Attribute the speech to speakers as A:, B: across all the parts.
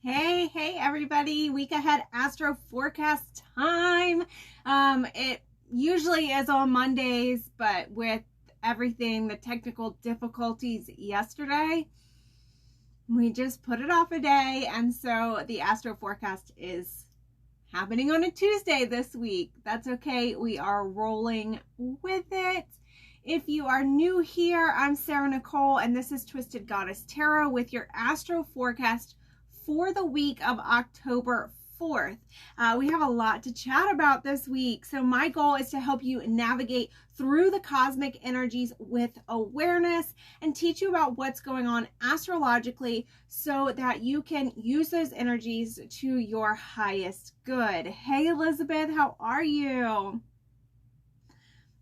A: Hey everybody, week ahead Astro forecast time. It usually is on Mondays, but with everything, the technical difficulties yesterday, we just put it off a day, and so the Astro forecast is happening on a Tuesday this week. That's okay, we are rolling with it. If you are new here, I'm Sarah Nicole, and this is Twisted Goddess Tarot with your Astro forecast for the week of October 4th. We have a lot to chat about this week. So my goal is to help you navigate through the cosmic energies with awareness and teach you about what's going on astrologically so that you can use those energies to your highest good. Hey Elizabeth, how are you?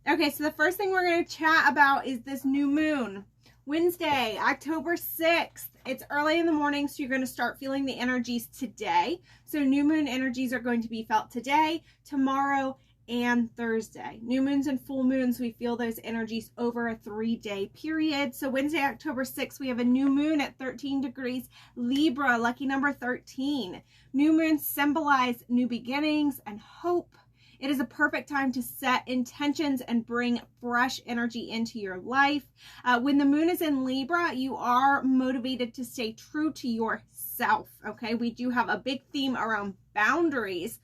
A: Okay, so the first thing we're going to chat about is this new moon. Wednesday, October 6th. It's early in the morning, so you're going to start feeling the energies today. So new moon energies are going to be felt today, tomorrow, and Thursday. New moons and full moons, we feel those energies over a 3-day period. So Wednesday, October 6th, we have a new moon at 13 degrees Libra, lucky number 13. New moons symbolize new beginnings and hope. It is a perfect time to set intentions and bring fresh energy into your life. When the moon is in Libra, you are motivated to stay true to yourself, okay? We do have a big theme around boundaries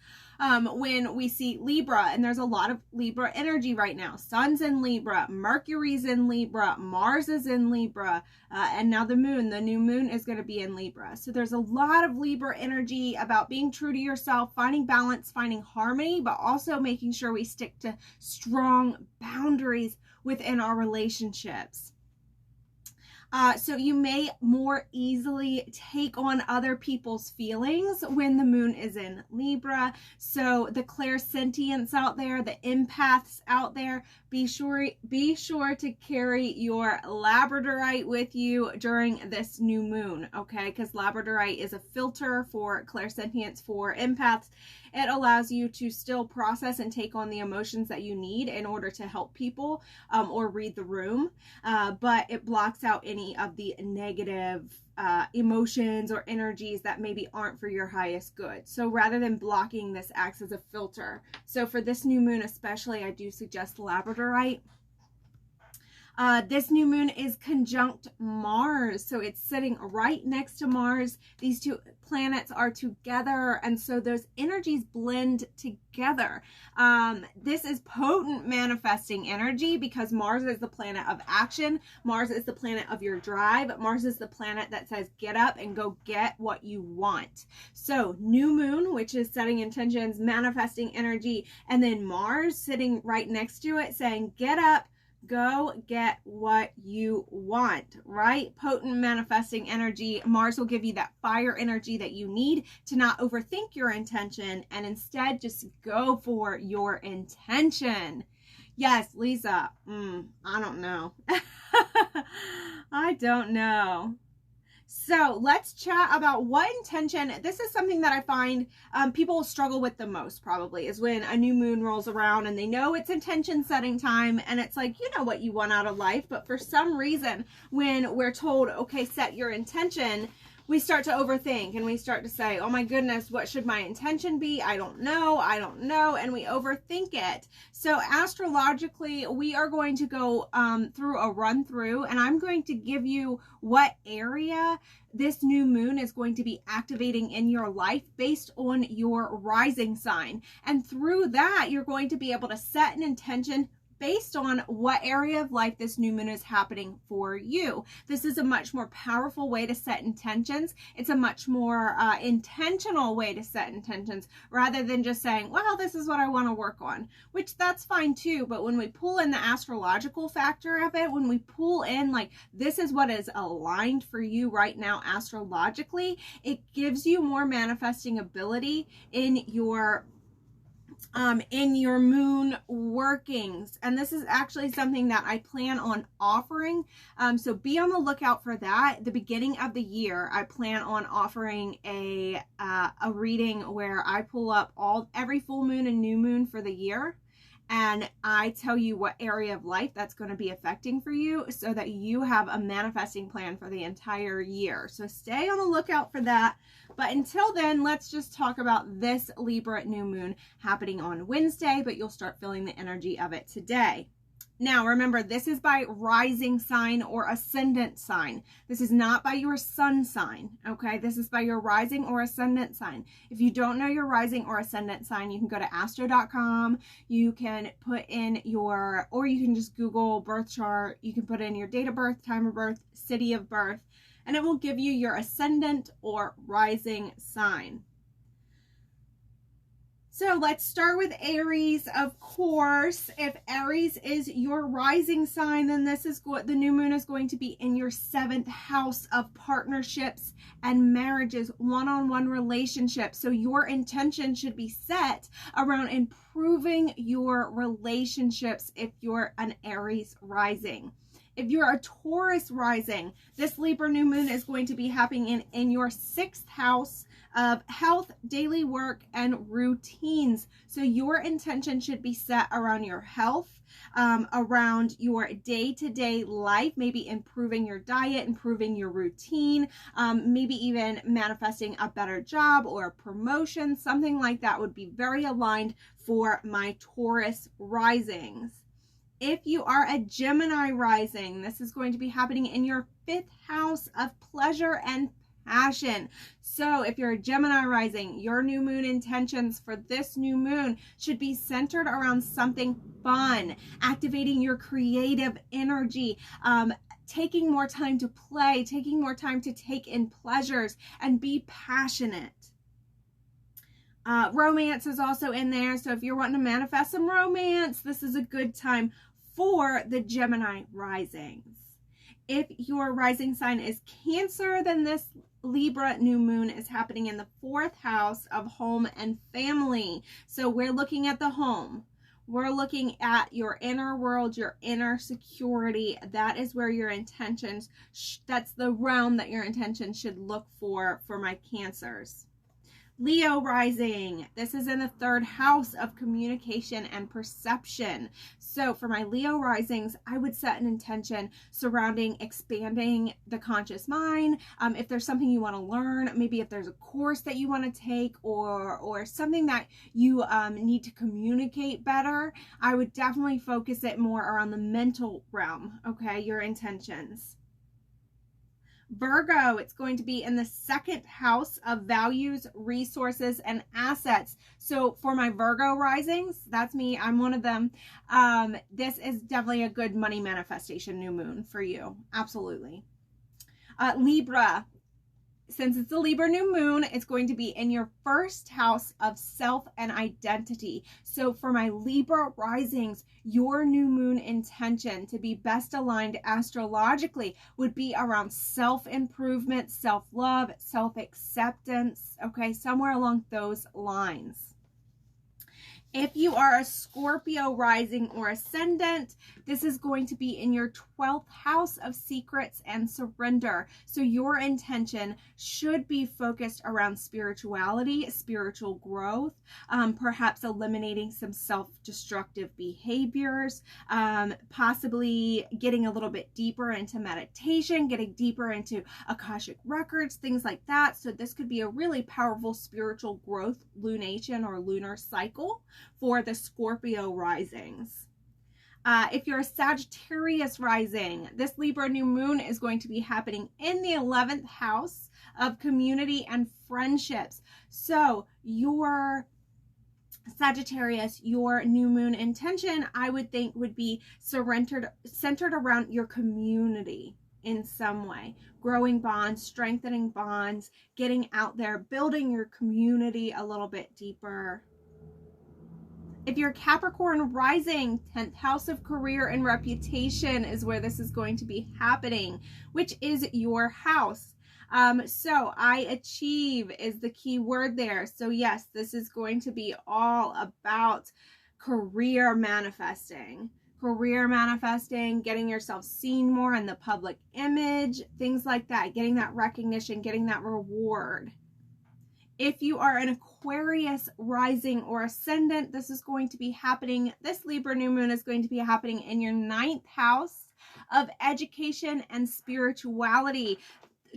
A: when we see Libra, and there's a lot of Libra energy right now. Sun's in Libra, Mercury's in Libra, Mars is in Libra, and now the new moon is going to be in Libra. So there's a lot of Libra energy about being true to yourself, finding balance, finding harmony, but also making sure we stick to strong boundaries within our relationships. So you may more easily take on other people's feelings when the moon is in Libra. So the clairsentients out there, the empaths out there, be sure to carry your labradorite with you during this new moon, okay? Because labradorite is a filter for clairsentients, for empaths. It allows you to still process and take on the emotions that you need in order to help people or read the room, but it blocks out any of the negative emotions or energies that maybe aren't for your highest good. So rather than blocking, this acts as a filter. So for this new moon especially, I do suggest labradorite. This new moon is conjunct Mars, so it's sitting right next to Mars. These two planets are together, and so those energies blend together. This is potent manifesting energy because Mars is the planet of action. Mars is the planet of your drive. Mars is the planet that says get up and go get what you want. So new moon, which is setting intentions, manifesting energy, and then Mars sitting right next to it saying get up, go get what you want, right? Potent manifesting energy. Mars will give you that fire energy that you need to not overthink your intention and instead just go for your intention. Yes, Lisa, I don't know. I don't know. So let's chat about what intention. This is something that I find people struggle with the most probably, is when a new moon rolls around and they know it's intention setting time and it's like, you know what you want out of life, but for some reason when we're told, okay, set your intention, we start to overthink and we start to say, oh my goodness, what should my intention be? I don't know, and we overthink it. So astrologically, we are going to go through a run through, and I'm going to give you what area this new moon is going to be activating in your life based on your rising sign. And through that, you're going to be able to set an intention based on what area of life this new moon is happening for you. This is a much more powerful way to set intentions. It's a much more intentional way to set intentions rather than just saying, well, this is what I want to work on, which that's fine too. But when we pull in the astrological factor of it, when we pull in like, this is what is aligned for you right now astrologically, it gives you more manifesting ability in your moon workings. And this is actually something that I plan on offering. So be on the lookout for that. At the beginning of the year, I plan on offering a reading where I pull up every full moon and new moon for the year. and I tell you what area of life that's going to be affecting for you so that you have a manifesting plan for the entire year. So stay on the lookout for that. But until then, let's just talk about this Libra new moon happening on Wednesday, but you'll start feeling the energy of it today. Now, remember, this is by rising sign or ascendant sign. This is not by your sun sign, okay? This is by your rising or ascendant sign. If you don't know your rising or ascendant sign, you can go to astro.com. You can put in or you can just Google birth chart. You can put in your date of birth, time of birth, city of birth, and it will give you your ascendant or rising sign. So let's start with Aries, of course. If Aries is your rising sign, then this is the new moon is going to be in your 7th house of partnerships and marriages, one-on-one relationships. So your intention should be set around improving your relationships if you're an Aries rising. If you're a Taurus rising, this Libra new moon is going to be happening in your 6th house of health, daily work, and routines. So your intention should be set around your health, around your day-to-day life, maybe improving your diet, improving your routine, maybe even manifesting a better job or a promotion. Something like that would be very aligned for my Taurus risings. If you are a Gemini rising, this is going to be happening in your 5th house of pleasure and passion. So if you're a Gemini rising, your new moon intentions for this new moon should be centered around something fun, activating your creative energy, taking more time to play, taking more time to take in pleasures and be passionate. Romance is also in there. So if you're wanting to manifest some romance, this is a good time for the Gemini risings. If your rising sign is Cancer, then this Libra new moon is happening in the 4th house of home and family. So we're looking at the home. We're looking at your inner world, your inner security. That is where your intentions, that's the realm that your intentions should look for my Cancers. Leo rising, this is in the 3rd house of communication and perception. So for my Leo risings, I would set an intention surrounding expanding the conscious mind. If there's something you want to learn, maybe if there's a course that you want to take or something that you need to communicate better, I would definitely focus it more around the mental realm, okay, your intentions. Virgo, it's going to be in the 2nd house of values, resources, and assets. So for my Virgo risings, that's me, I'm one of them. This is definitely a good money manifestation new moon for you. Absolutely. Libra, since it's a Libra new moon, it's going to be in your 1st house of self and identity. So for my Libra risings, your new moon intention to be best aligned astrologically would be around self-improvement, self-love, self-acceptance, okay, somewhere along those lines. If you are a Scorpio rising or ascendant, this is going to be in your 12th house of secrets and surrender. So your intention should be focused around spirituality, spiritual growth, perhaps eliminating some self-destructive behaviors, possibly getting a little bit deeper into meditation, getting deeper into Akashic records, things like that. So this could be a really powerful spiritual growth lunation or lunar cycle for the Scorpio risings. If you're a Sagittarius rising, this Libra new moon is going to be happening in the 11th house of community and friendships. So your Sagittarius, your new moon intention, I would think would be centered around your community in some way, growing bonds, strengthening bonds, getting out there, building your community a little bit deeper. If you're Capricorn rising, 10th house of career and reputation is where this is going to be happening, which is your house. So I achieve is the key word there. So yes, this is going to be all about career manifesting, getting yourself seen more in the public image, things like that, getting that recognition, getting that reward. If you are an Aquarius rising or ascendant, this is going to be happening. This Libra new moon is going to be happening in your 9th house of education and spirituality.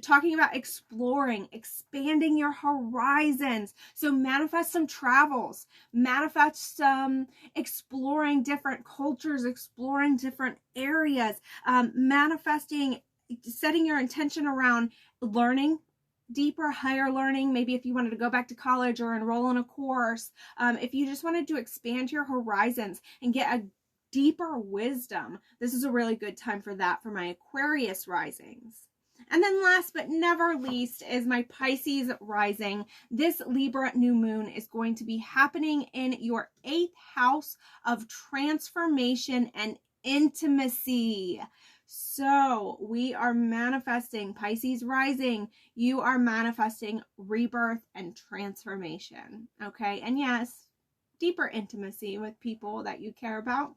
A: Talking about exploring, expanding your horizons. So manifest some travels, manifest some exploring different cultures, exploring different areas, manifesting, setting your intention around learning deeper, higher learning. Maybe if you wanted to go back to college or enroll in a course, if you just wanted to expand your horizons and get a deeper wisdom, this is a really good time for that for my Aquarius risings. And then last but never least is my Pisces rising. This Libra new moon is going to be happening in your 8th house of transformation and intimacy. So we are manifesting, Pisces rising, you are manifesting rebirth and transformation, okay? And yes, deeper intimacy with people that you care about.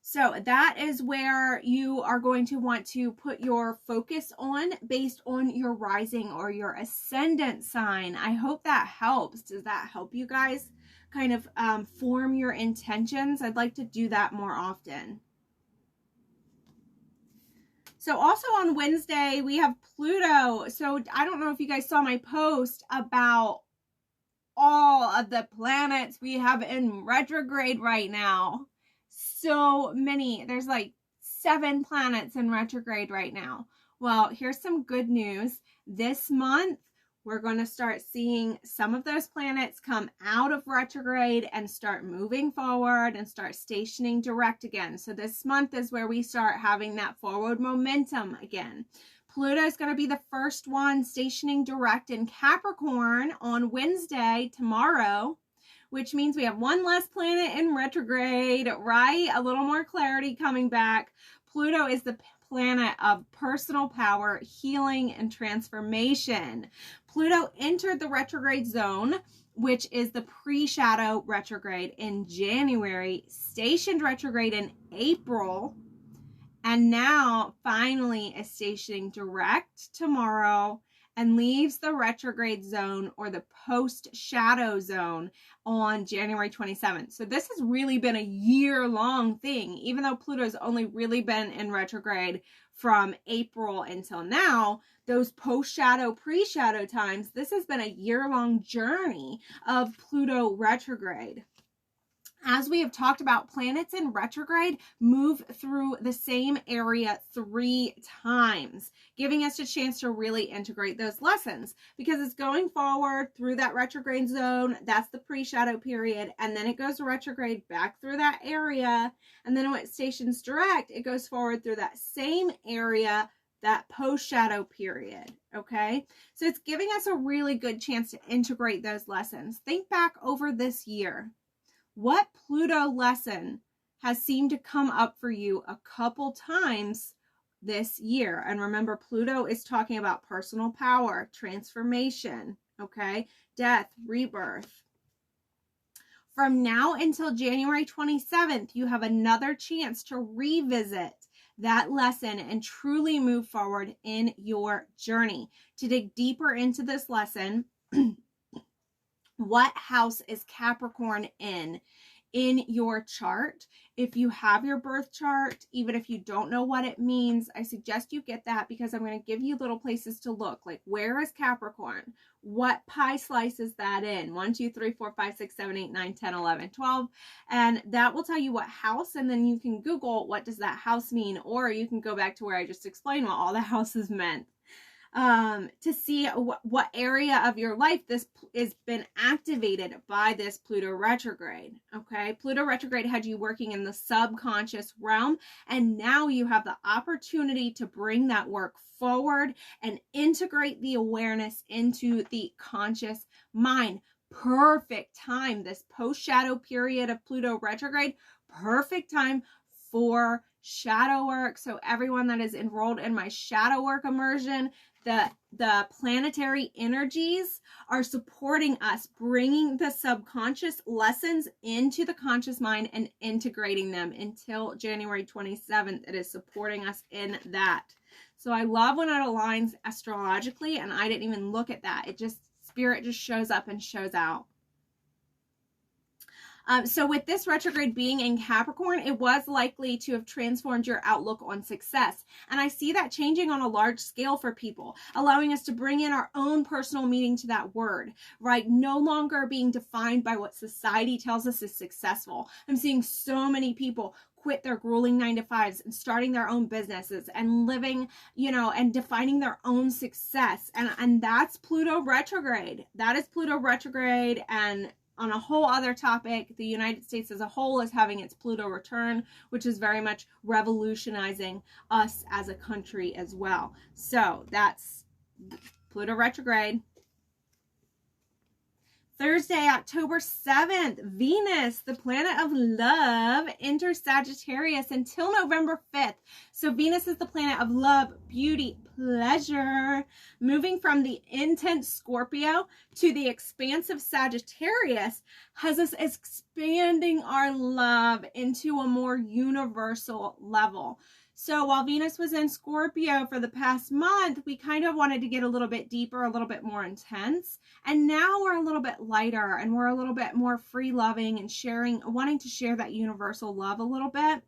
A: So that is where you are going to want to put your focus on based on your rising or your ascendant sign. I hope that helps. Does that help you guys kind of form your intentions? I'd like to do that more often. So also on Wednesday, we have Pluto. So I don't know if you guys saw my post about all of the planets we have in retrograde right now. So many. There's like 7 planets in retrograde right now. Well, here's some good news. This month, we're going to start seeing some of those planets come out of retrograde and start moving forward and start stationing direct again. So this month is where we start having that forward momentum again. Pluto is going to be the first one stationing direct in Capricorn on Wednesday, tomorrow, which means we have one less planet in retrograde, right? A little more clarity coming back. Pluto is the planet of personal power, healing, and transformation. Pluto entered the retrograde zone, which is the pre-shadow retrograde in January, stationed retrograde in April, and now finally is stationing direct tomorrow and leaves the retrograde zone or the post-shadow zone on January 27th. So this has really been a year-long thing, even though Pluto's only really been in retrograde from April until now. Those post-shadow, pre-shadow times, this has been a year-long journey of Pluto retrograde. As we have talked about, planets in retrograde move through the same area 3 times, giving us a chance to really integrate those lessons because it's going forward through that retrograde zone. That's the pre-shadow period. And then it goes retrograde back through that area. And then when it stations direct, it goes forward through that same area, that post-shadow period, okay? So it's giving us a really good chance to integrate those lessons. Think back over this year. What Pluto lesson has seemed to come up for you a couple times this year? And remember, Pluto is talking about personal power, transformation, okay? Death, rebirth. From now until January 27th, you have another chance to revisit that lesson and truly move forward in your journey. To dig deeper into this lesson, what house is Capricorn in your chart? If you have your birth chart, even if you don't know what it means, I suggest you get that because I'm going to give you little places to look. Like, where is Capricorn? What pie slice is that in? 1, 2, 3, 4, 5, 6, 7, 8, 9, 10, 11, 12. And that will tell you what house. And then you can Google what does that house mean? Or you can go back to where I just explained what all the houses meant. To see what area of your life this has been activated by this Pluto retrograde, okay? Pluto retrograde had you working in the subconscious realm, and now you have the opportunity to bring that work forward and integrate the awareness into the conscious mind. Perfect time, this post-shadow period of Pluto retrograde, perfect time for shadow work. So everyone that is enrolled in my shadow work immersion, the planetary energies are supporting us, bringing the subconscious lessons into the conscious mind and integrating them until January 27th. It is supporting us in that. So I love when it aligns astrologically, and I didn't even look at that. It just Spirit just shows up and shows out. So with this retrograde being in Capricorn, it was likely to have transformed your outlook on success. And I see that changing on a large scale for people, allowing us to bring in our own personal meaning to that word, right? No longer being defined by what society tells us is successful. I'm seeing so many people quit their grueling 9-to-5s and starting their own businesses and living, and defining their own success. And that's Pluto retrograde. That is Pluto retrograde. And on a whole other topic, the United States as a whole is having its Pluto return, which is very much revolutionizing us as a country as well. So that's Pluto retrograde. Thursday, October 7th, Venus, the planet of love, enters Sagittarius until November 5th. So Venus is the planet of love, beauty, pleasure. Moving from the intense Scorpio to the expansive Sagittarius has us expanding our love into a more universal level. So while Venus was in Scorpio for the past month, we kind of wanted to get a little bit deeper, a little bit more intense. And now we're a little bit lighter and we're a little bit more free loving and wanting to share that universal love a little bit.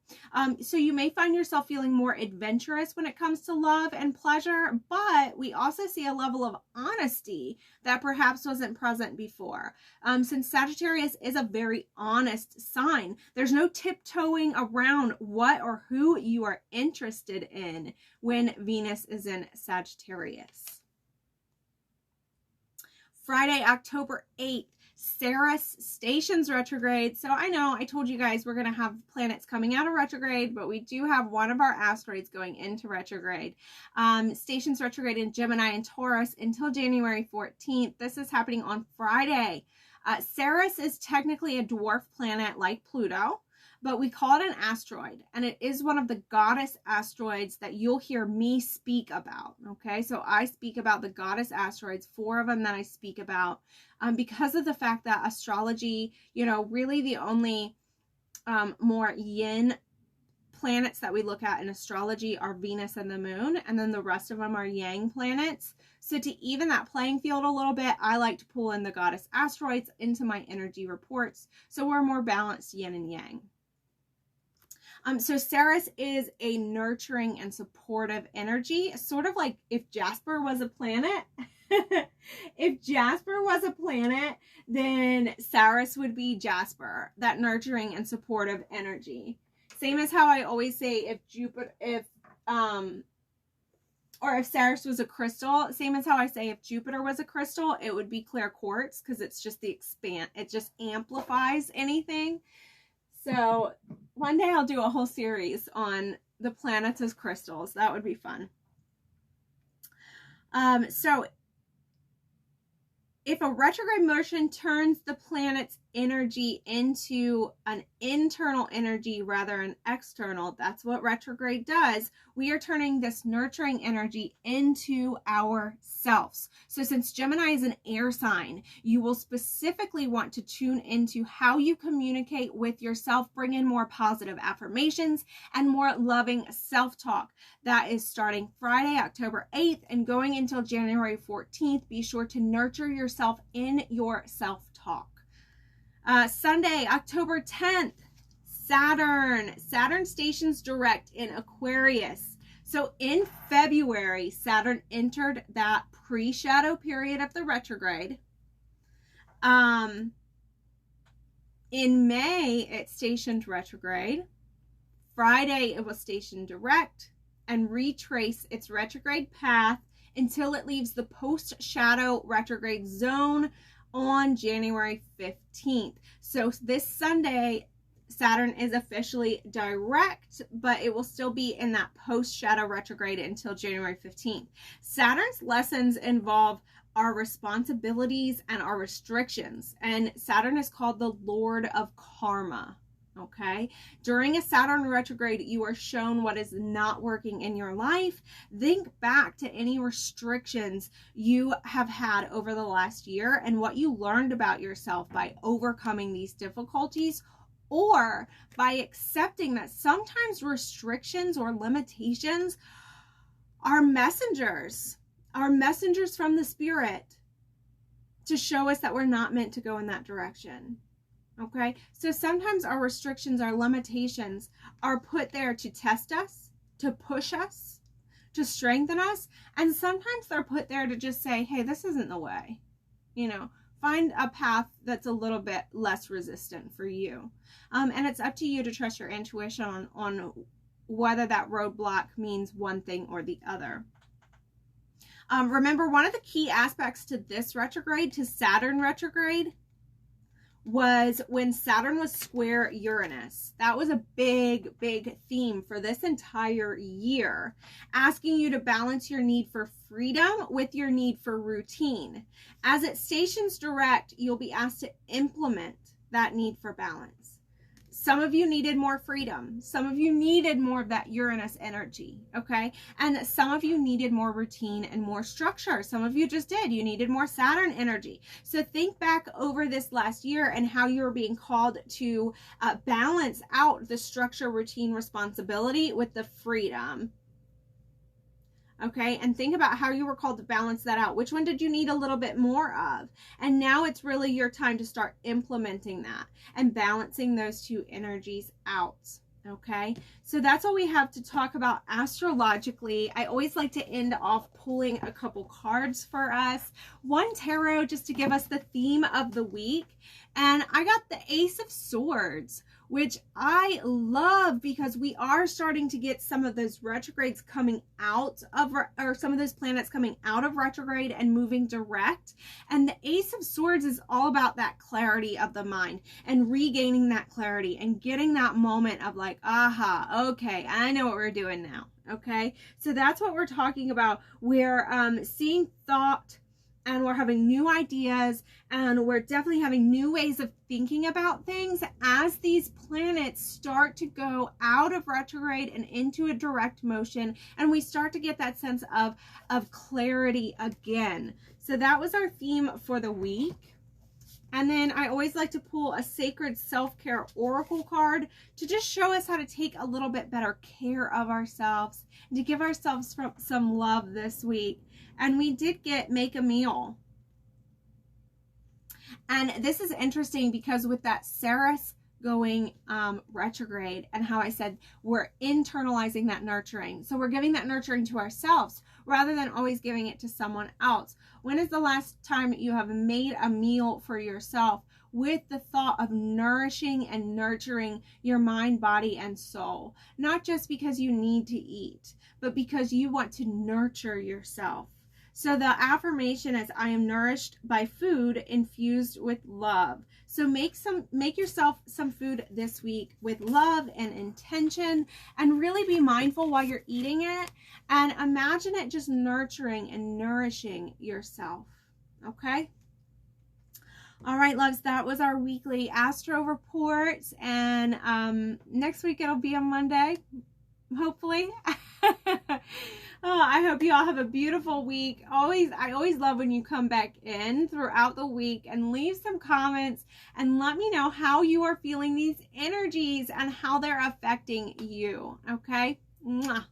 A: So you may find yourself feeling more adventurous when it comes to love and pleasure, but we also see a level of honesty that perhaps wasn't present before. Since Sagittarius is a very honest sign, there's no tiptoeing around what or who you are interested in when Venus is in Sagittarius. Friday, October 8th, Ceres stations retrograde. So I know I told you guys we're going to have planets coming out of retrograde, but we do have one of our asteroids going into retrograde. Stations retrograde in Gemini and Taurus until January 14th. This is happening on Friday. Ceres is technically a dwarf planet like Pluto, but we call it an asteroid, and it is one of the goddess asteroids that you'll hear me speak about, okay? So I speak about the goddess asteroids, 4 of them that I speak about, because of the fact that astrology, really the only more yin planets that we look at in astrology are Venus and the moon, and then the rest of them are yang planets. So to even that playing field a little bit, I like to pull in the goddess asteroids into my energy reports, so we're more balanced yin and yang. So Ceres is a nurturing and supportive energy, sort of like if Jasper was a planet. If Jasper was a planet, then Ceres would be Jasper, that nurturing and supportive energy. Same as how I always say if Ceres was a crystal, same as how I say if Jupiter was a crystal, it would be clear quartz, because it's just it just amplifies anything. So one day I'll do a whole series on the planets as crystals. That would be fun. So if a retrograde motion turns the planet's energy into an internal energy rather than external, that's what retrograde does. We are turning this nurturing energy into ourselves. So since Gemini is an air sign, you will specifically want to tune into how you communicate with yourself, bring in more positive affirmations and more loving self-talk. That is starting Friday, October 8th and going until January 14th. Be sure to nurture yourself in your self-talk. Sunday, October 10th, Saturn stations direct in Aquarius. So in February, Saturn entered that pre-shadow period of the retrograde. In May, it stationed retrograde. Friday, it was stationed direct and retrace its retrograde path until it leaves the post-shadow retrograde zone on January 15th. So this Sunday, Saturn is officially direct, but it will still be in that post-shadow retrograde until January 15th. Saturn's lessons involve our responsibilities and our restrictions, and Saturn is called the Lord of Karma. Okay, during a Saturn retrograde, you are shown what is not working in your life. Think back to any restrictions you have had over the last year and what you learned about yourself by overcoming these difficulties, or by accepting that sometimes restrictions or limitations are messengers from the spirit to show us that we're not meant to go in that direction. Okay, so sometimes our restrictions, our limitations are put there to test us, to push us, to strengthen us. And sometimes they're put there to just say, hey, this isn't the way. You know, find a path that's a little bit less resistant for you. And it's up to you to trust your intuition on whether that roadblock means one thing or the other. Remember, one of the key aspects to this retrograde, to Saturn retrograde, was when Saturn was square Uranus. That was a big, big theme for this entire year, asking you to balance your need for freedom with your need for routine. As it stations direct, you'll be asked to implement that need for balance. Some of you needed more freedom. Some of you needed more of that Uranus energy, okay? And some of you needed more routine and more structure. Some of you just did. You needed more Saturn energy. So think back over this last year and how you were being called to balance out the structure, routine, responsibility with the freedom. Okay, and think about how you were called to balance that out. Which one did you need a little bit more of? And now it's really your time to start implementing that and balancing those two energies out. Okay, so that's all we have to talk about astrologically. I always like to end off pulling a couple cards for us. One tarot just to give us the theme of the week. And I got the Ace of Swords, which I love because we are starting to get some of those retrogrades coming out of, or some of those planets coming out of retrograde and moving direct. And the Ace of Swords is all about that clarity of the mind and regaining that clarity and getting that moment of like, aha, okay, I know what we're doing now. Okay, so that's what we're talking about. We're seeing thought, and we're having new ideas, and we're definitely having new ways of thinking about things as these planets start to go out of retrograde and into a direct motion, and we start to get that sense of clarity again. So that was our theme for the week. And then I always like to pull a sacred self-care oracle card to just show us how to take a little bit better care of ourselves and to give ourselves some love this week. And we did get make a meal. And this is interesting because with that Ceres going retrograde, and how I said we're internalizing that nurturing. So we're giving that nurturing to ourselves rather than always giving it to someone else. When is the last time you have made a meal for yourself with the thought of nourishing and nurturing your mind, body, and soul? Not just because you need to eat, but because you want to nurture yourself. So the affirmation is, I am nourished by food infused with love. So make yourself some food this week with love and intention, and really be mindful while you're eating it, and imagine it just nurturing and nourishing yourself. Okay? All right, loves, that was our weekly Astro report, and next week it'll be on Monday, hopefully. Oh, I hope you all have a beautiful week. I always love when you come back in throughout the week and leave some comments and let me know how you are feeling these energies and how they're affecting you. Okay? Mwah.